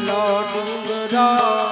ચોટીલા ડુંગરા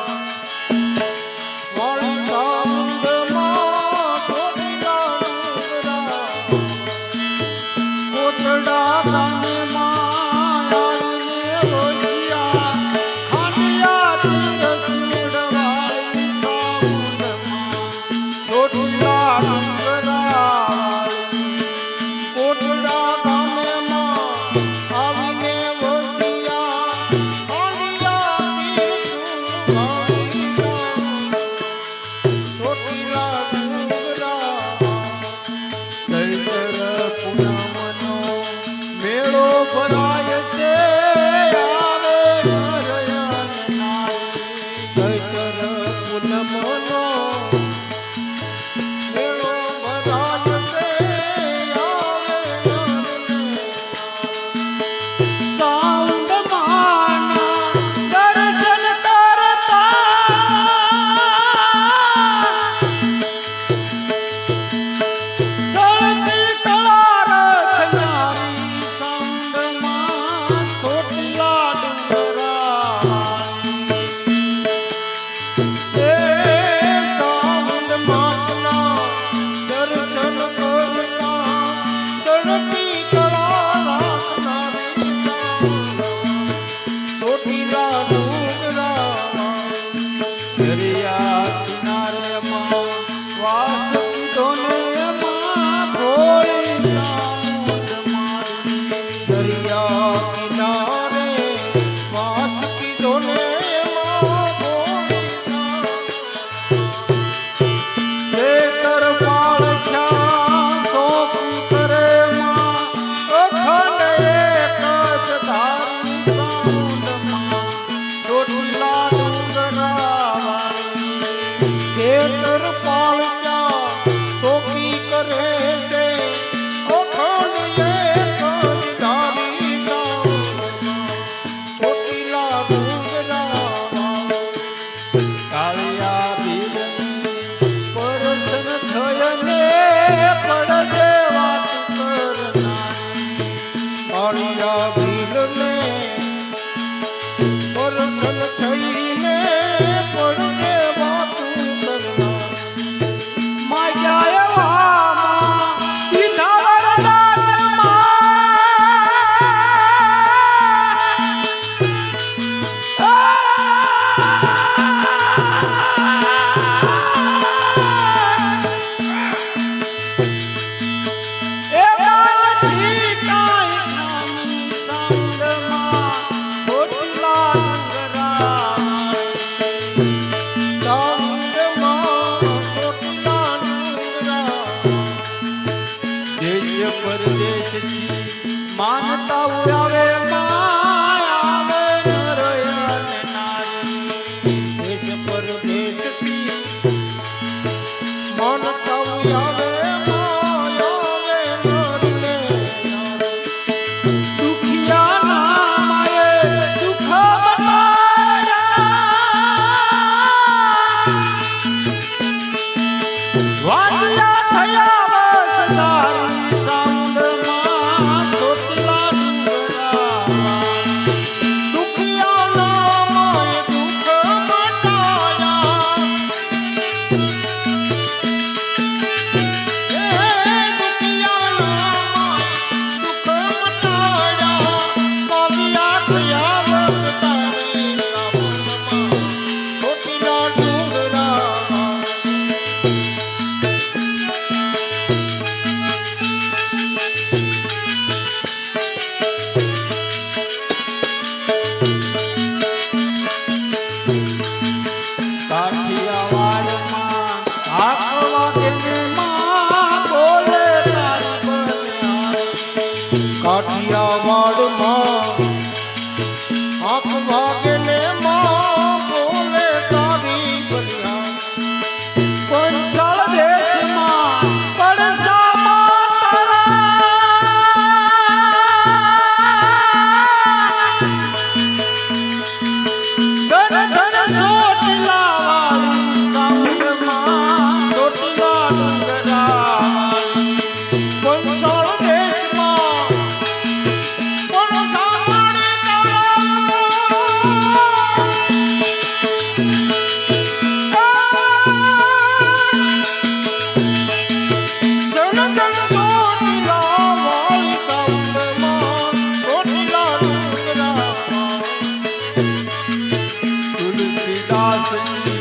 માતની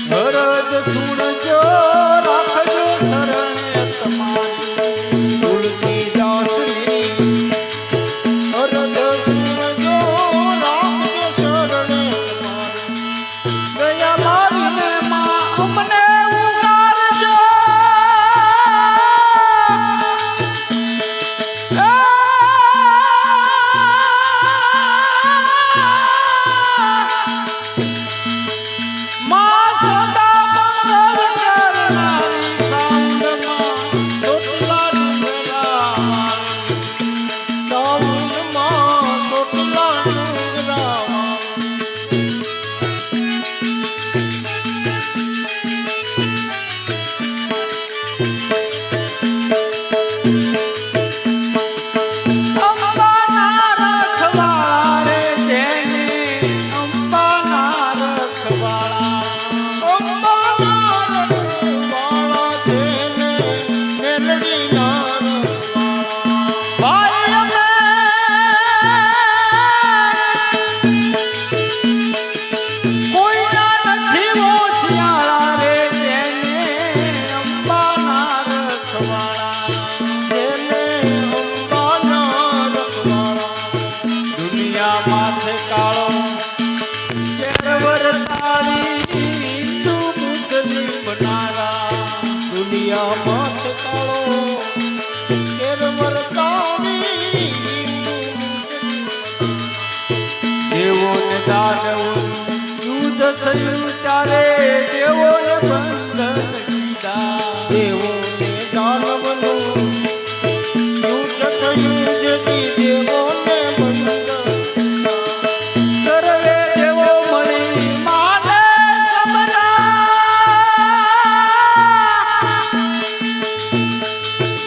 હરજ સુણજો રાખજો શરણે તમારી તુલસીદાસની હરજ સુણજો રાખજો શરણે તમારી દયા લાવીને માં અમને ઉગારજો માં સદા મંગલ કરનારી સાંજમાં ચોટલા ડુંગરા સાવનમાં ચોટલા ડુંગરા અંબાના રખવાળા રે જેને અંબાના રખવાળા અંબાના રખવાળા જેને મેલડીના રખવાળા ભાઈ અમે કોઈના નથી ઓછિયાળા રે જેને અંબાના રખવાળા જેને અંબાના રખવાળા દુનિયા માથે કાળો ઘેર વરસાવી હિન્દુ મુસ્લિમ બનારા દુનિયા માથે કાળો કેર વર્તાવી દેવો ને દાનવો યુદ્ધ થયું ત્યારે દેવોએ બંધન કીધા દેવોને દાનવનું યુદ્ધ થયું જેથી દેવોને બંધ સર્વે દેવો મળી માને સમરા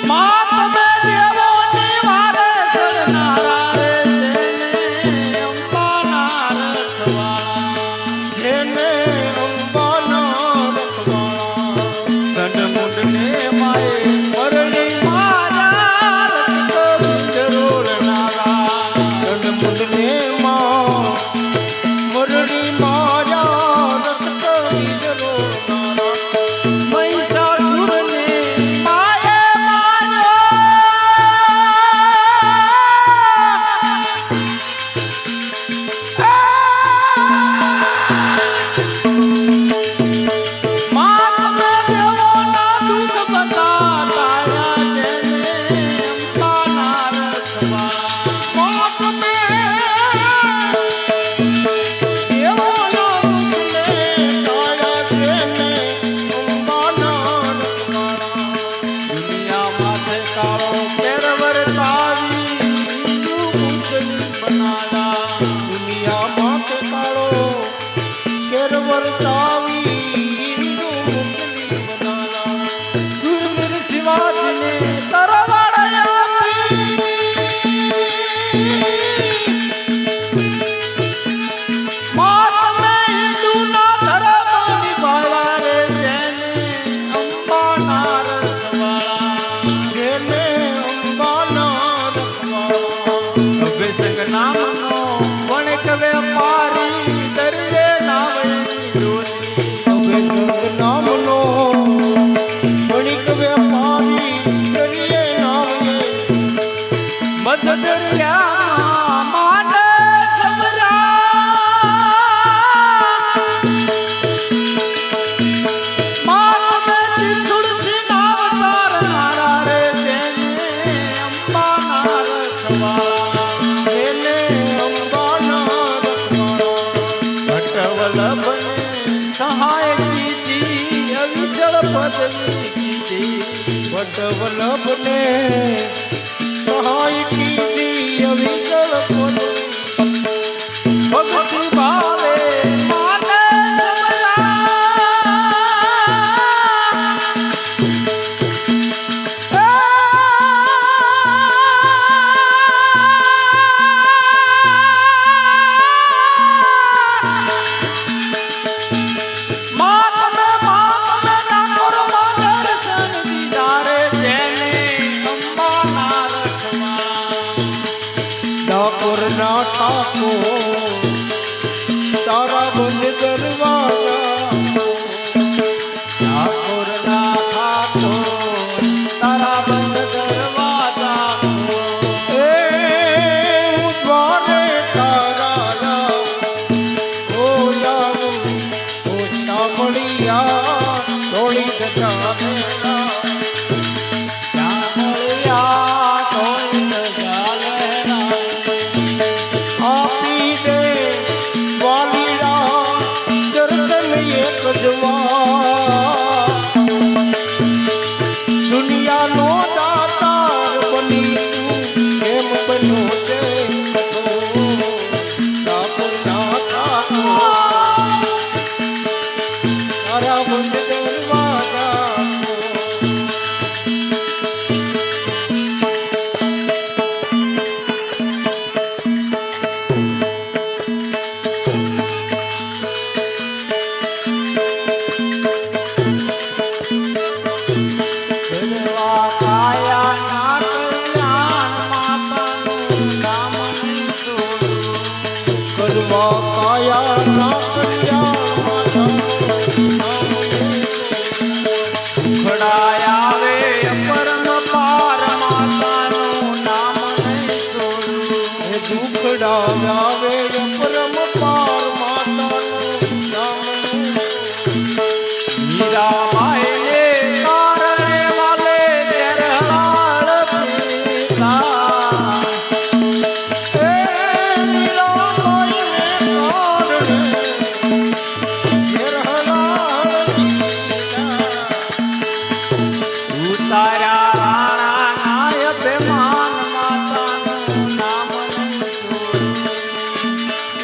માં તમે દેવોની વારે ચડનારા રે જેને અંબાના રખવાળા જેને અંબાના રખવાળા ધન મુંડને માએ મરણી મારા રક્ત બીજરોળનારા રણમુંડને માં મરડી માયા રક્ત બીજરો નારા મહિષાસુરને માએ માર્યો માં તમે દેવોના દુઃખ બધા ટાળ્યા જેને અંબાના રખવાળા બાપ મે દેવોના દુઃખને ટાળ્યા જેને અંબાના રખવાળા દુનિયા માથે કાળો કેર વરસાવી હિન્દુ મુસ્લિમ બનાડા દુનિયા માથે કાળો કેર વર્તાવી હિન્દુ મુસ્લિમ બનાલા સુરવીર શિવાજીને તરવાડ આપી માં તમે હિન્દુના ધર્મ નિભાવ્યા રે જેને અંબાના રખવાળા જેને અંબાના રખવાળા અભિષેક નામનો વણિક વેપારી દરિયે નાવયની ડોલી અભિષેક નામનો વણિક વેપારી કરીએ નામે મધ દરિયામાં માને સમરા માં તમે ત્રિશુળથી નાવ તારનારા રે જેને અંબાના રખવાળા જેને અંબાના રખવાળા ભટ્ટવલ્લભને સહાય કીધી અવિચળ પદવી કીધી વટવલ્લભને સહાય કીધી અવિચળ પદ ભક્તિ ભાવે માને ઠાકોરના ઠાકોર તારા બંધ દરવાજા ચાલેલા મળ્યા તોય ચાલેલા આપી દે વાલીડા દર્શન એક જવા દુનિયાનો દાતાર બની તું કેમ બન્યો છે ઠાકોરના ઠાકોર તારા બંધ દરવાજા દેવા કાયા ના કલ્યાણ માતાનું નામ નહીં છોડું કરવા કાયા ના કલ્યાણ માતાનું નામ લેજો. ખડાય આવે પરમ પાર માતાનું નામ નહીં છોડું હે દુખડા આવે પરમ પાર માતાનું નામ લેજો. હીરા માયને કારણે વાલે તેરહાળ પીતા હે મીરાબાઈને કારણે ઘેર હલાળ દીધા. ઉતાર્યા રાણા નાય બેમાન માતાનું નામ નહીં છોડું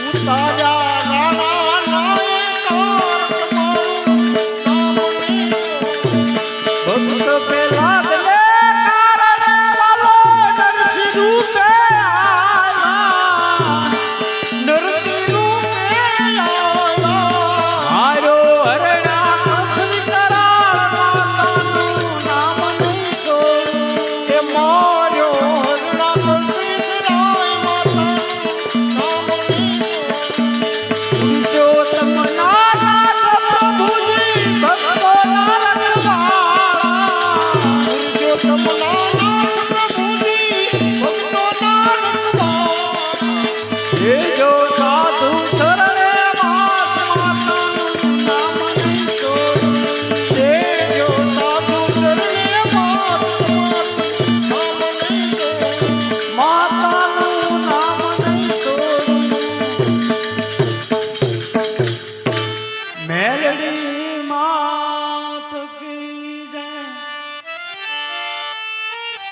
ઉતાર્યા રાણા નાયકાર તમારું નામ લેજો. ભક્ત પેલા દલે કારણે વાલો નરસિંહ રૂપે આયા નરસિંહ રૂપે આવ્યા. હારો હરણા કૃષ્ણ કરાળ માતાનું નામ નહીં છોડું હે માર્યો હરણા કશીસરાય માતાનું નામ લેજો. પુરુષોત્તમ નાથ પ્રભુજી ભક્તોના રખવાળા પુરુષોત્તમ નાથ પ્રભુજી ભક્તોના રખવાળા. એ જો સાધુ શરણે માતાનું નામ નહીં છોડું દેજો સાધુ શરણે માતાનું નામ લેજો. માતાનું નામ નહીં છોડું મેલ